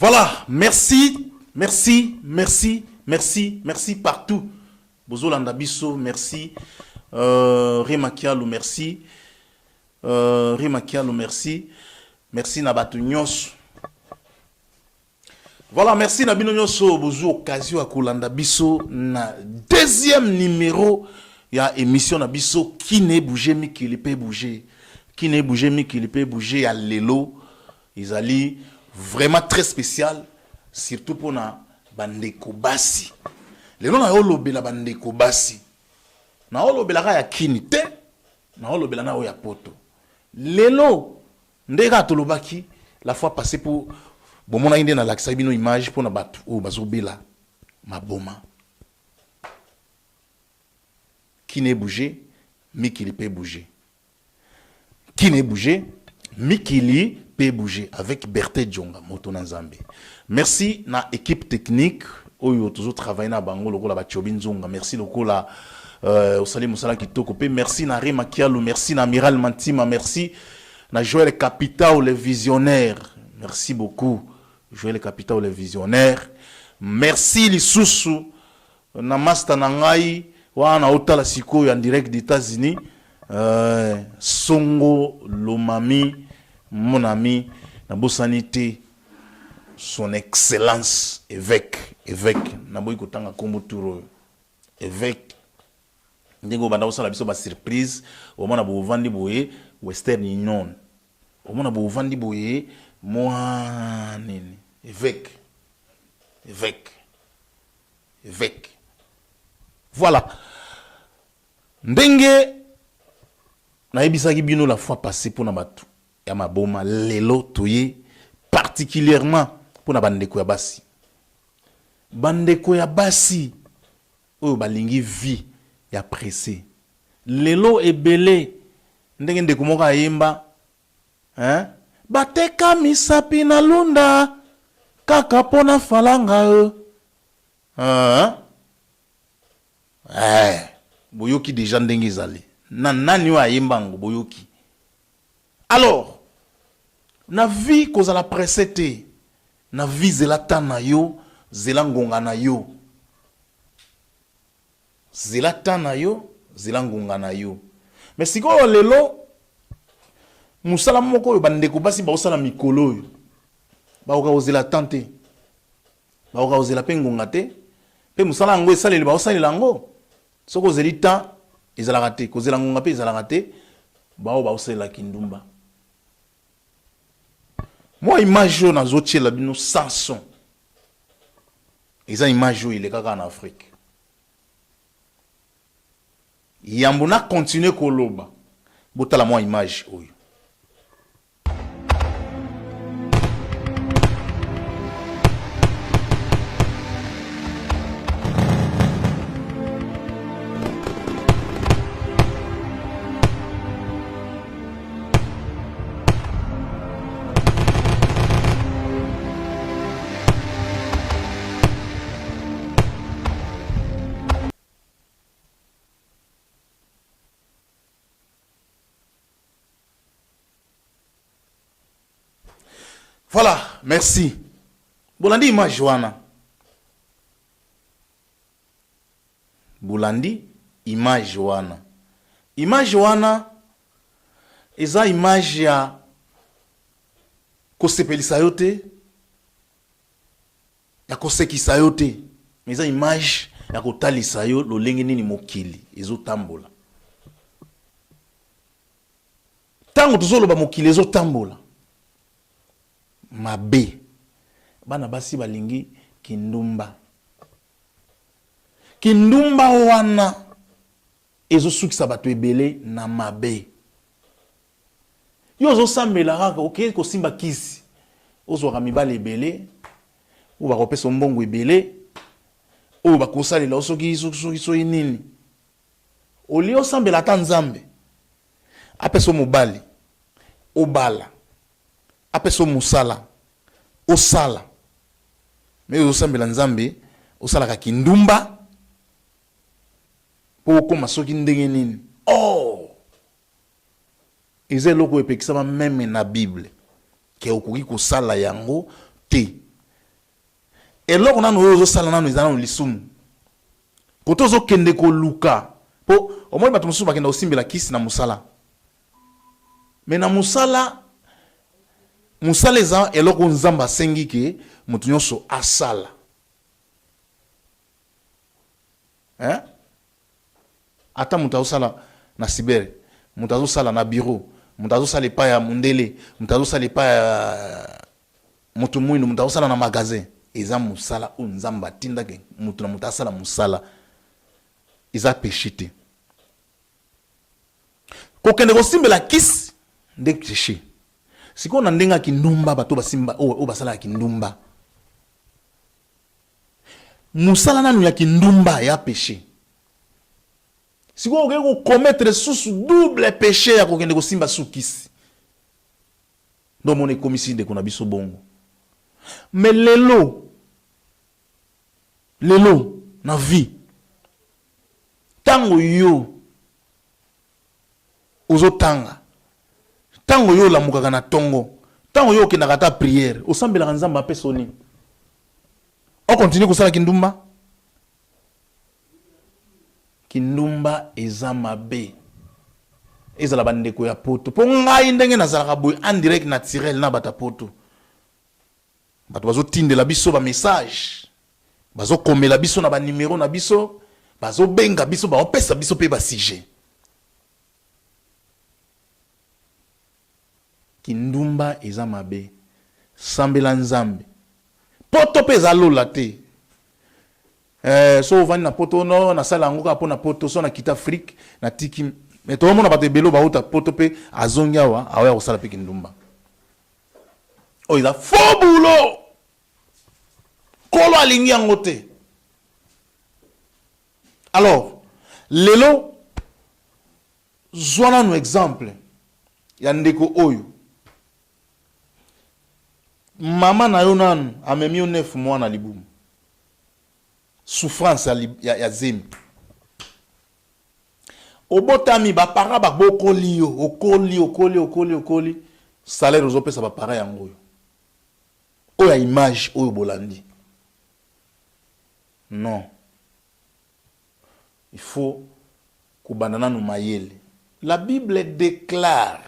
Voilà, merci, merci, merci, merci, merci partout. Bozolanda biso, merci. Remakialo, merci. Remakialo, merci. Merci Nabatu Nyos. Voilà, merci Nabino Nyoso. Bozo occasion à Kolanda biso na deuxième numéro. Il y a émission Nabiso qui n'est bougé, mais qui ne peut bouger. Qui n'est bougé, mais qui ne peut bouger à l'élo. Ils allaient vraiment très spécial, surtout pour na bandeko basi. Lelo na olobe la bandeko basi. Na olobe la ya kinite, na olobe la na ya poto. Lelo ndeka tolobaki la fois passée pour bon mon inde na laksa bino image pour na batu o bazobela maboma. Qui n'est bougé, mais qui peut bouger. Qui n'est bougé, mais qui peut bouger avec Berthe Djonga, Motona Nzambe. Merci na équipe technique, oyo toujours travaillé na bango lokola ba Chobin Zonga. Merci lokola Osali Musala Kitoko pe. Merci na Rema Kialo, merci na Amiral Mantima, merci na Joël Capitao le visionnaire. Merci beaucoup Joël Capitao le visionnaire. Merci Lisusu na Master Nangai wana otala siko en direct des États-Unis. Songo Lomami, mon ami, Nabosanité, son excellence, évêque, Naboy Kotanga Komboturo, évêque, Ndego Bandaosa la biso ba surprise, au moins Nabo Vandi Boye, Western Union, au moins Nabo Vandi Boye, moi, évêque. Voilà. Ndenge na ebisaki bino la fois passée pour na batu ya maboma lelo toye particulièrement pour na bandeko ya basi. Bandeko ya basi oyo balingi vie ya pressé. Lelo ebele ndenge ndeko moko ayemba bateka misapi na lunda kaka pona falanga boyoki déjà ndenge ezali. Nani wa yembango boyoki. Alors, na vie koza la presete, na vie zelata na yo, zelangonga na yo. Zelata na yo, zelangonga na yo. Mais si ko lelo musala moko yo bandeko basi ba osala mikolo yo. Ba oka ozela tante. Ba oka ozela pengonga te. Pe musala ngo esaleli ba osali lango. Soko zelita ezalaka te kozela ngonga pe ezalaka te bao baosela kindumba. Moi image na zotiela bino sans son. Eza image il est kaka en Afrique. Yambona continuer koloba. Botala moi image oyo. Voilà, merci. Bolandi image wana. Bolandi image wana. Image wana eza image ya kosepelisa yo te, ya kosekisa yo te. Eza image ya kotalisa yo lolenge nini mokili ezotambola. Tango tozoloba mokili ezotambola. Mabe bana basi balingi kindumba wana ezosukisa bato ebele na mabe yo ozosambela kaka oke kosimba kisi ozwaka mibale ebele oyo bakopesa mbongo ebele oyo bakosalela soki nini oli osambela ata nzambe apesa mobali obala apeso musala osala me osambela nzambe osala kindumba po koma soki ndenge nini eza eloko epekisama meme na Bible ke okoki kosala yango te et là on a nos salana nous allons lisum koto zo kende ko luka po au moins bato musuba kenda osimbela kisi na musala mais na musala eza eloko nzamba sengi ke mutu nyonso asala ata mutu azosala na sibere mutu azosala na bureau mutu azosala epai ya mundele mutu azosala epai ya mutu mwinu mutu azosala na magasin eza musala oyo nzambe atindaki mutu na mutu asala musala eza péché te kokende kosimbela kisi nde péché sikoyo na ndenge ya kindumba bato basimba oyo basalaka kindumba musala nanu ya kindumba ya péché sikoyo okoki kokommetre susu double péché ya kokende kosimba su kisi ndo mona ekomisi ndeko na biso bongo mais lelo na vie tango yo ozotanga tango yo lamukaka na tongo tango yo okendaka ata priere osambelaka nzambe apesa oni okontinue kosala kindumba eza mabe ezala bandeko ya poto mpo ngai ndenge nazalaka boye en direct naturel na bata poto bato bazotindela biso bamessage bazokomela biso na banimero na biso bazobenga biso baopesa biso mpe basije kindumba eza mabe sambela nzambe poto mpe eza lola te so ovandi na poto no nasala yango kaka mpo na poto so nakita afrique natiki me toomona bato ebele bauta poto mpe azongi awa aoya kosala mpe kindumba oyo eza faux boulot kolo alingi yango te alors lelo zwa nanu exemple ya ndeko oyo mama na yo nanu amemi yo 9 mois na libumu souffrance ya zemi obotami bapara babokoli yo okoli salaire ozopesa bapara yango oyo ya image oyo bolandi non il faut kobanda nanu mayele la Bible déclare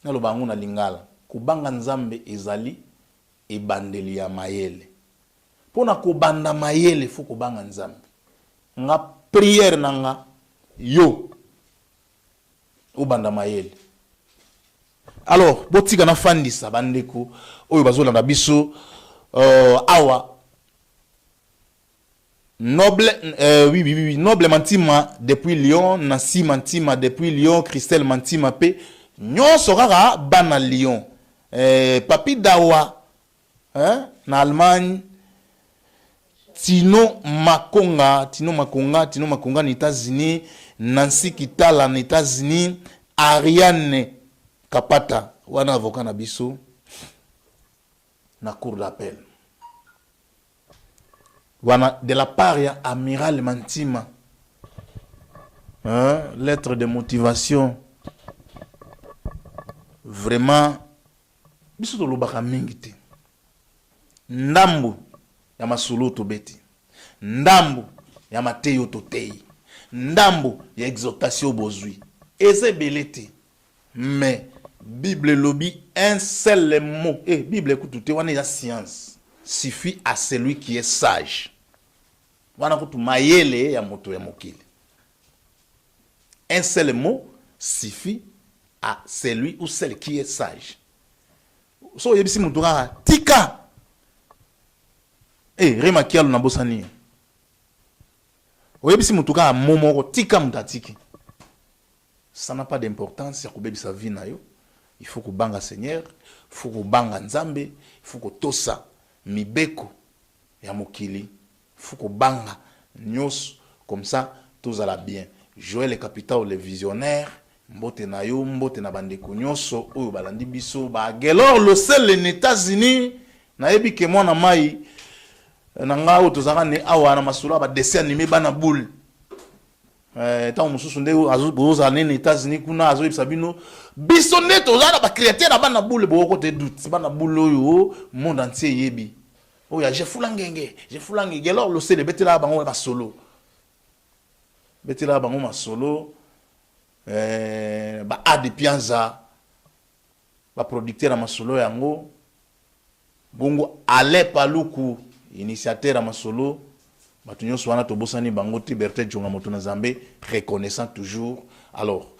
naloba yango na lingala kobanga nzambe ezali ebandeli ya mayele pona kobanda mayele faut kobanga nzambe nga prière nanga yo obanda mayele alors botika na fandisa bandeko oyo bazolanda biso awa noble oui noble mantima depuis Lyon Nancy mantima depuis Lyon Christelle mantima pe nyonso kaka bana Lyon papi dawa na Allemagne Tino Makonga na États-Unis Nancy Kitala na États-Unis Ariane Kapata wana avocat na biso na cour d'appel wana de la part ya amiral Mantima lettre de motivation vraiment biso tolobaka mingi te ndambu ya masolo tobeti ndambu ya mateyo totei ndambu ya exhortation bozui eze belete mais Bible lobby un seul mot Bible écoute wana ya science suffit à celui qui est sage wana kutu mayele ya moto ya mokili un seul mot suffit à celui ou celle qui est sage so yebisi mutu kaka tika remakialo na bosani oyebisi mutu kaka momoko tika mutu atiki ça n'a pas d'importance ya kobebisa vie na yo il faut kobanga Seigneur il faut kobanga nzambe il faut kotosa mibeko ya mokili il faut kobanga nyos comme ça tout alla bien Joël le capitaine le visionnaire mbote na yo mbote na bandeko nyonso oyo balandi biso ba gelor le seul les États-Unis na yebi ke mwana mai na ngao tozaka ne awa na masula ba dessin animé bana boule tant mususu nde azoboza ne États-Unis kuna azoyebisa bino biso nde tozala ba créateur na bana boule boko te doute bana boule oyo monde entier yebi Oh ya j'ai fulangenge alors le c'est le betela bango ma solo betela bango ma solo ba adi pianza ba producteur à ma solo yango bongo ale paluku initiateur à ma solo batunyo swana to bosani bango liberté jonga moto na Zambé reconnaissant toujours alors